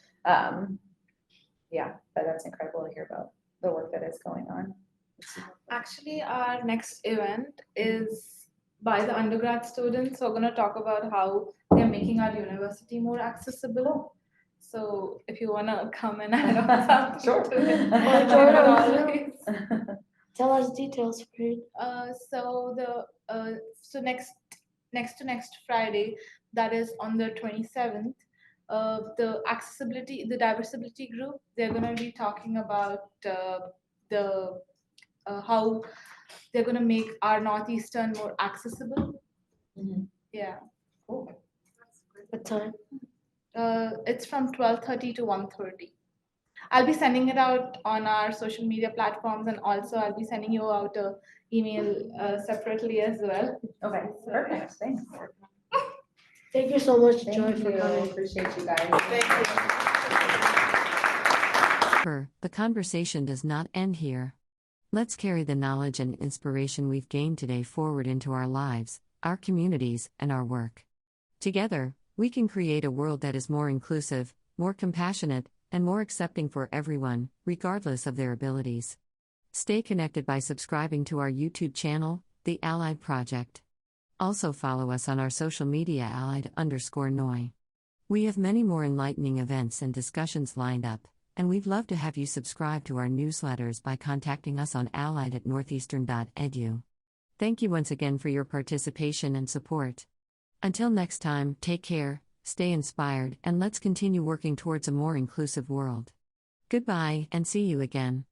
Yeah, but that's incredible to hear about the work that is going on. Actually, our next event is by the undergrad students. So we're going to talk about how they're making our university more accessible. So if you want to come and add on something Sure. to it, Or join us. always. Tell us details, Farid. So next Friday, that is on the 27th, the diversibility group, they're going to be talking about how they're going to make our Northeastern more accessible. Mhm. Yeah. Cool. What time? It's from 12:30 to 1:30. I'll be sending it out on our social media platforms, and also I'll be sending you out an email separately as well. Okay, So- perfect, thanks. Thank you so much, Joy, Thank for you, coming. appreciate you guys. The conversation does not end here. Let's carry the knowledge and inspiration we've gained today forward into our lives, our communities, and our work. Together, we can create a world that is more inclusive, more compassionate, and more accepting for everyone, regardless of their abilities. Stay connected by subscribing to our YouTube channel, The Allied Project. Also follow us on our social media allied_noi. We have many more enlightening events and discussions lined up, and we'd love to have you subscribe to our newsletters by contacting us on allied@northeastern.edu. Thank you once again for your participation and support. Until next time, take care, stay inspired, and let's continue working towards a more inclusive world. Goodbye, and see you again.